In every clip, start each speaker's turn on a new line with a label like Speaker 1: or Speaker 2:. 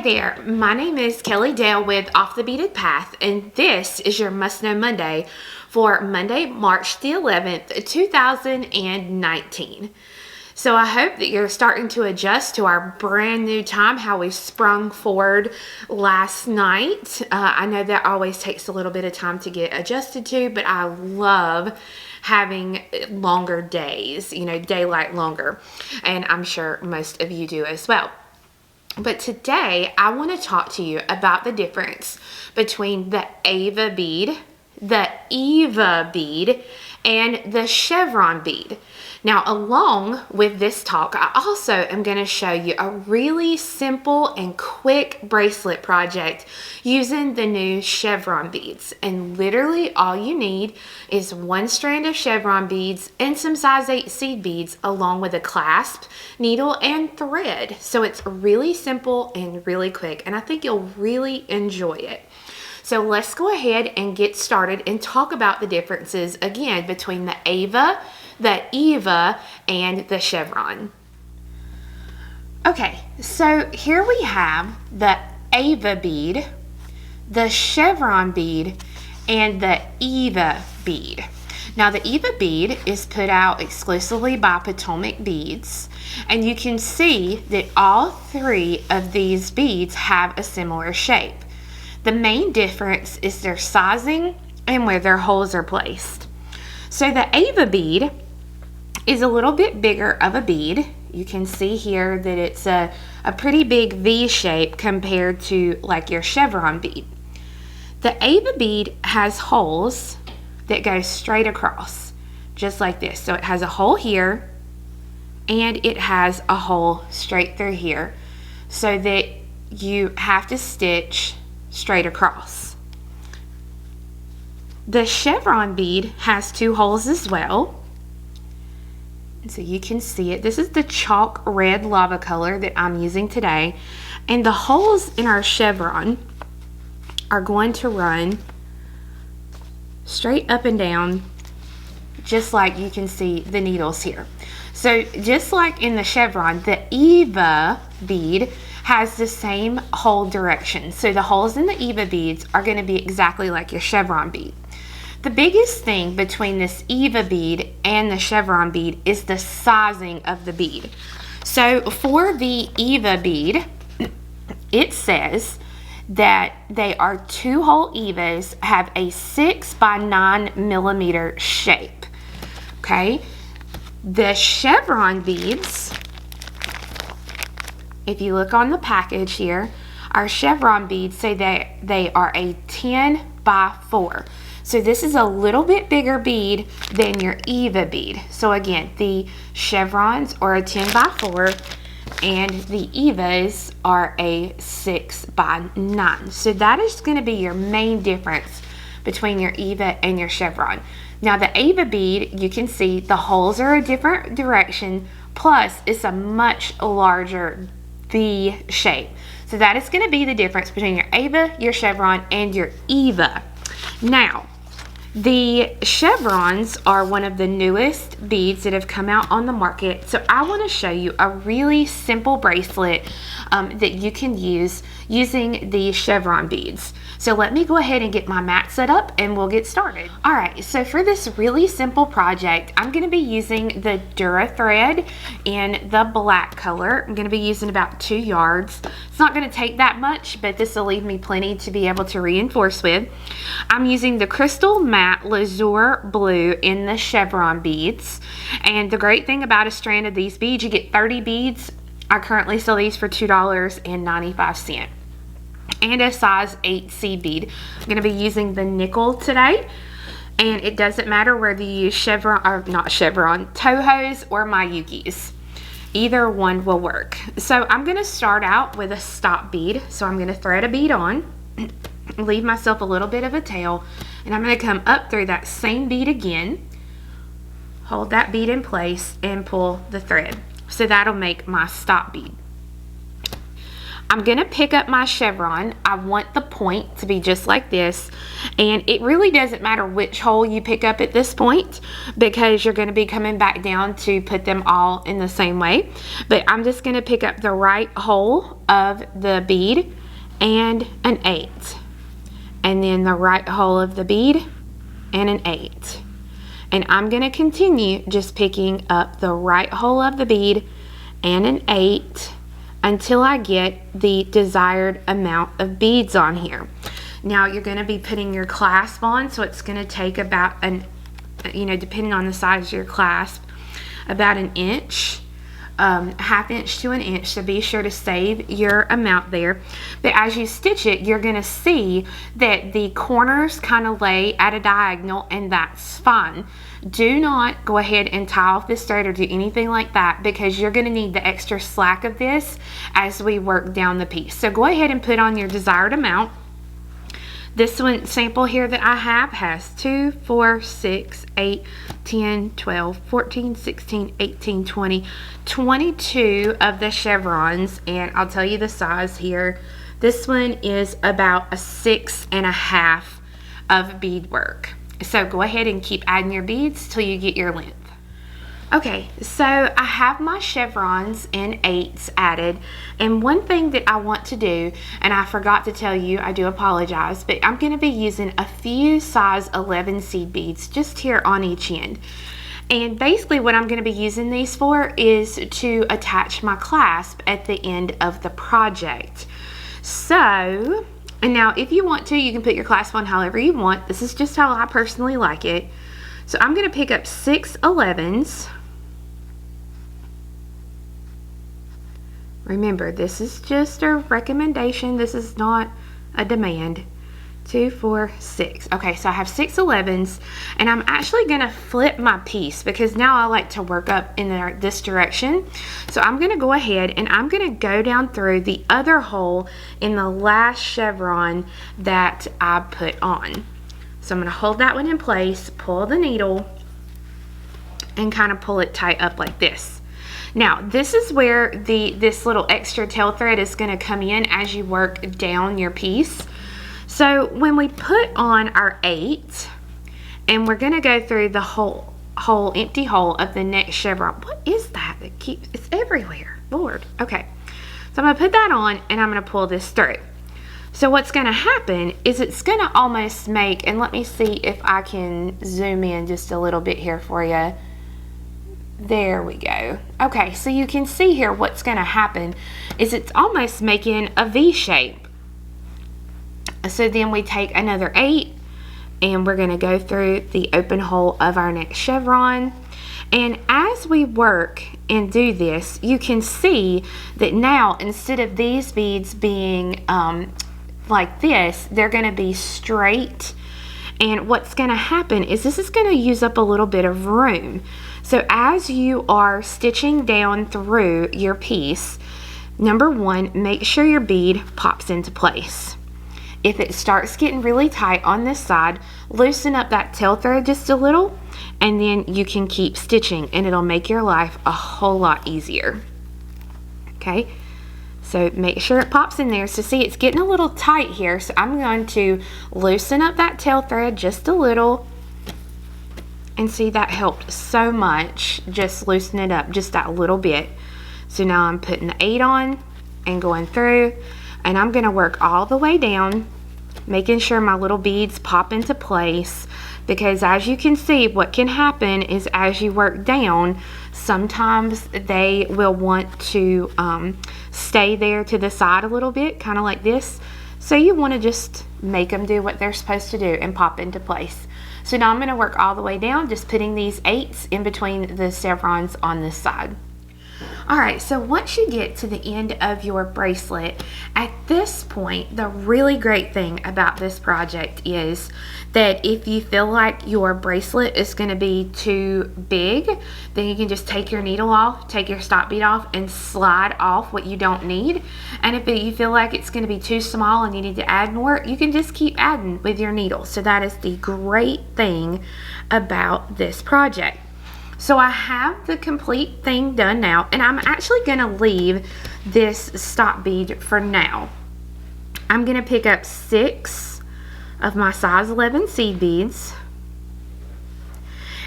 Speaker 1: there, my name is Kelly Dale with Off the Beaded Path, and this is your Must Know Monday for Monday, March the 11th, 2019. So I hope that you're starting to adjust to our brand new time, how we sprung forward last night. I know that always takes a little bit of time to get adjusted to, but I love having longer days, daylight longer, and I'm sure most of you do as well. But today I want to talk to you about the difference between the Ava bead, the Eva bead, and the Chevron bead. Now, along with this talk, I also am going to show you a really simple and quick bracelet project using the new Chevron beads. And literally all you need is one strand of Chevron beads and some size 8 seed beads along with a clasp, needle, and thread. So it's really simple and really quick, and I think you'll really enjoy it. So let's go ahead and get started and talk about the differences again between the Ava, the Eva, and the Chevron. Okay, so here we have the Ava bead, the Chevron bead, and the Eva bead. Now the Eva bead is put out exclusively by Potomac Beads, and you can see that all three of these beads have a similar shape. The main difference is their sizing and where their holes are placed. So the Ava bead is a little bit bigger of a bead. You can see here that it's a pretty big V shape compared to like your Chevron bead. The Ava bead has holes that go straight across, just like this. So it has a hole here, and it has a hole straight through here, so that you have to stitch straight across. The Chevron bead has two holes as well. So you can see it. This is the chalk red lava color that I'm using today. And the holes in our Chevron are going to run straight up and down, just like you can see the needles here. So just like in the Chevron, the Eva bead has the same hole direction. So the holes in the Eva beads are going to be exactly like your Chevron bead. The biggest thing between this Eva bead and the Chevron bead is the sizing of the bead. So for the Eva bead, it says that they are 2-hole Evas, have a 6 by 9 millimeter shape. Okay, the Chevron beads, if you look on the package here, our Chevron beads say that they are a 10 by 4. So this is a little bit bigger bead than your Eva bead. So again, the Chevrons are a 10 by 4 and the Evas are a 6 by 9. So that is going to be your main difference between your Eva and your Chevron. Now the Eva bead, you can see the holes are a different direction, plus it's a much larger V shape. So that is going to be the difference between your Ava, your Chevron, and your Eva. Now, the Chevrons are one of the newest beads that have come out on the market. So I want to show you a really simple bracelet that you can use using the Chevron beads. So let me go ahead and get my mat set up and we'll get started. All right, so for this really simple project, I'm going to be using the Dura thread in the black color. I'm going to be using about 2 yards. It's not going to take that much, but this will leave me plenty to be able to reinforce with. I'm using the Crystal Matte Lazure Blue in the Chevron beads. And the great thing about a strand of these beads, you get 30 beads. I currently sell these for $2.95. And a size 8 seed bead. I'm going to be using the nickel today, and it doesn't matter whether you use Chevron, or not Chevron, Tohos or Miyukis. Either one will work. So I'm going to start out with a stop bead. So I'm going to thread a bead on, leave myself a little bit of a tail, and I'm going to come up through that same bead again, hold that bead in place, and pull the thread. So that'll make my stop bead. I'm going to pick up my Chevron. I want the point to be just like this, and it really doesn't matter which hole you pick up at this point because you're going to be coming back down to put them all in the same way. But I'm just going to pick up the right hole of the bead and an 8, and then the right hole of the bead and an 8. And I'm going to continue just picking up the right hole of the bead and an 8 until I get the desired amount of beads on here. Now you're going to be putting your clasp on, so it's going to take about depending on the size of your clasp, about an inch, half inch to an inch, so be sure to save your amount there. But as you stitch it, you're going to see that the corners kind of lay at a diagonal, and that's fine. Do not go ahead and tie off this thread or do anything like that, because you're going to need the extra slack of this as we work down the piece. So go ahead and put on your desired amount. This one sample here that I have has 2, 4, 6, 8, 10, 12, 14, 16, 18, 20, 22 of the chevrons, and I'll tell you the size here. This one is about a 6.5 of beadwork. So go ahead and keep adding your beads till you get your length. Okay, so I have my chevrons and 8s added, and one thing that I want to do, and I forgot to tell you, I do apologize, but I'm going to be using a few size 11 seed beads just here on each end. And basically what I'm going to be using these for is to attach my clasp at the end of the project. So, and now if you want to, you can put your clasp on however you want. This is just how I personally like it. So I'm going to pick up 6 11s. Remember, this is just a recommendation. This is not a demand. 2, 4, 6. Okay, so I have 6 11s, and I'm actually going to flip my piece because now I like to work up in this direction. So I'm going to go ahead and I'm going to go down through the other hole in the last chevron that I put on. So I'm going to hold that one in place, pull the needle, and kind of pull it tight up like this. Now, this is where this little extra tail thread is going to come in as you work down your piece. So when we put on our 8, and we're going to go through the empty hole of the next chevron. What is that keeps, it's everywhere, Lord. Okay, so I'm going to put that on, and I'm going to pull this through. So what's going to happen is it's going to almost make, and let me see if I can zoom in just a little bit here for you. There we go. Okay, so you can see here what's going to happen is it's almost making a V shape. So then we take another 8, and we're going to go through the open hole of our next chevron. And as we work and do this, you can see that now instead of these beads being like this, they're going to be straight. And what's going to happen is this is going to use up a little bit of room. So as you are stitching down through your piece, number one, make sure your bead pops into place. If it starts getting really tight on this side, loosen up that tail thread just a little, and then you can keep stitching, and it'll make your life a whole lot easier. Okay, so make sure it pops in there. So see, it's getting a little tight here, so I'm going to loosen up that tail thread just a little. And see, that helped so much, just loosen it up just that little bit. So now I'm putting the 8 on and going through, and I'm going to work all the way down, making sure my little beads pop into place, because as you can see, what can happen is as you work down, sometimes they will want to stay there to the side a little bit, kind of like this. So you want to just make them do what they're supposed to do and pop into place. So now I'm going to work all the way down, just putting these 8s in between the chevrons on this side. Alright, so once you get to the end of your bracelet, at this point, the really great thing about this project is that if you feel like your bracelet is going to be too big, then you can just take your needle off, take your stop bead off, and slide off what you don't need. And if you feel like it's going to be too small and you need to add more, you can just keep adding with your needle. So that is the great thing about this project. So I have the complete thing done now, and I'm actually going to leave this stop bead for now. I'm going to pick up 6 of my size 11 seed beads,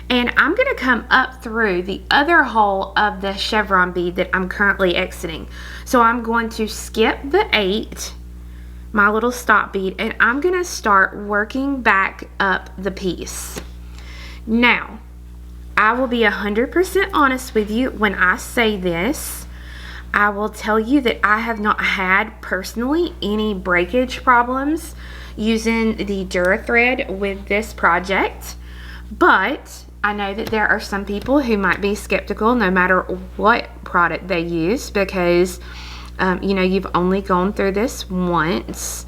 Speaker 1: and I'm going to come up through the other hole of the chevron bead that I'm currently exiting. So I'm going to skip the 8, my little stop bead, and I'm gonna start working back up the piece. Now, I will be 100% honest with you when I say this. I will tell you that I have not had personally any breakage problems using the Dura thread with this project, but I know that there are some people who might be skeptical no matter what product they use, because you know, you've only gone through this once.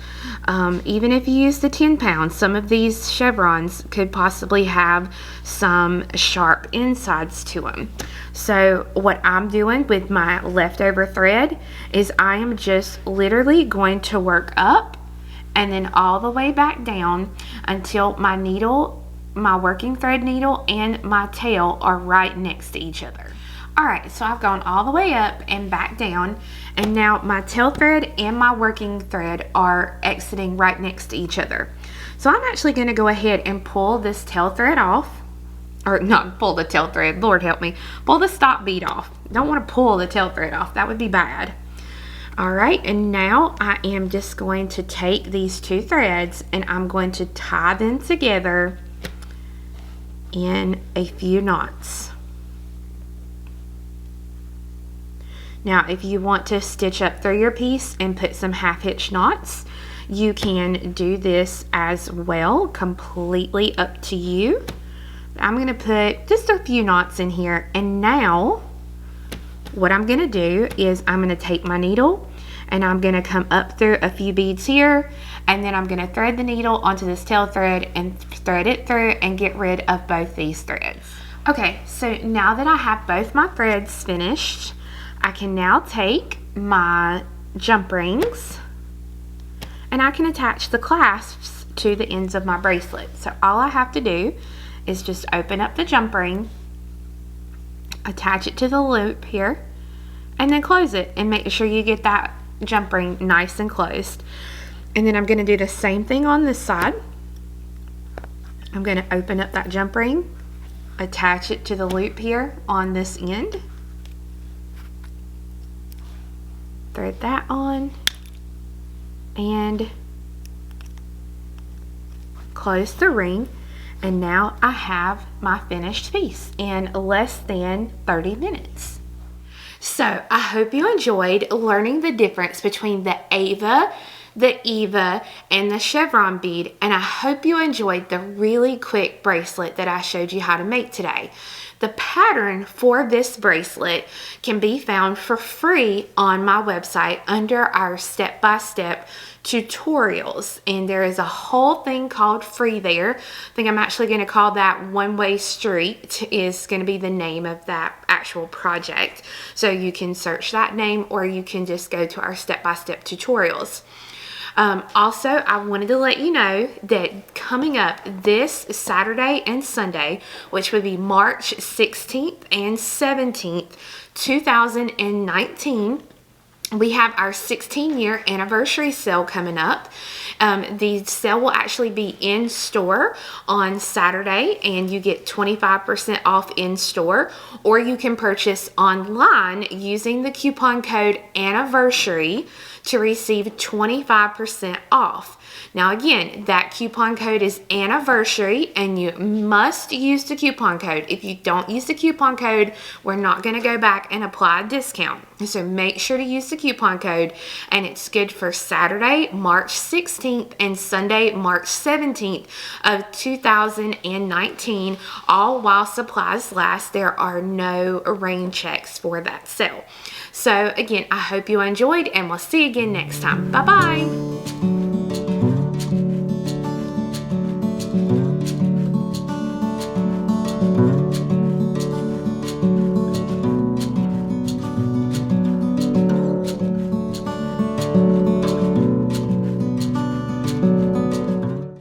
Speaker 1: Even if you use the 10 pounds, some of these chevrons could possibly have some sharp insides to them. So what I'm doing with my leftover thread is I am just literally going to work up and then all the way back down until my needle, my working thread needle, and my tail are right next to each other. Alright, so I've gone all the way up and back down, and now my tail thread and my working thread are exiting right next to each other. So I'm actually going to go ahead and pull this tail thread off, or not pull the tail thread, Lord help me, pull the stop bead off. Don't want to pull the tail thread off, that would be bad. Alright, and now I am just going to take these two threads and I'm going to tie them together in a few knots. Now, if you want to stitch up through your piece and put some half-hitch knots, you can do this as well, completely up to you. I'm going to put just a few knots in here, and now what I'm going to do is I'm going to take my needle and I'm going to come up through a few beads here, and then I'm going to thread the needle onto this tail thread and thread it through and get rid of both these threads. Okay, so now that I have both my threads finished, I can now take my jump rings and I can attach the clasps to the ends of my bracelet. So all I have to do is just open up the jump ring, attach it to the loop here, and then close it, and make sure you get that jump ring nice and closed. And then I'm going to do the same thing on this side. I'm going to open up that jump ring, attach it to the loop here on this end, thread that on, and close the ring, and now I have my finished piece in less than 30 minutes. So I hope you enjoyed learning the difference between the Ava, the Eva, and the chevron bead, and I hope you enjoyed the really quick bracelet that I showed you how to make today. The pattern for this bracelet can be found for free on my website under our step-by-step tutorials, and there is a whole thing called free there. I think I'm actually going to call that One Way Street is going to be the name of that actual project. So you can search that name, or you can just go to our step-by-step tutorials. Also, I wanted to let you know that coming up this Saturday and Sunday, which would be March 16th and 17th, 2019, we have our 16-year anniversary sale coming up. The sale will actually be in store on Saturday, and you get 25% off in store, or you can purchase online using the coupon code ANNIVERSARY to receive 25% off. Now again, that coupon code is ANNIVERSARY, and you must use the coupon code. If you don't use the coupon code, we're not going to go back and apply a discount. So make sure to use the coupon code, and it's good for Saturday, March 16th and Sunday, March 17th of 2019, all while supplies last. There are no rain checks for that sale. So again, I hope you enjoyed, and we'll see you again next time. Bye-bye.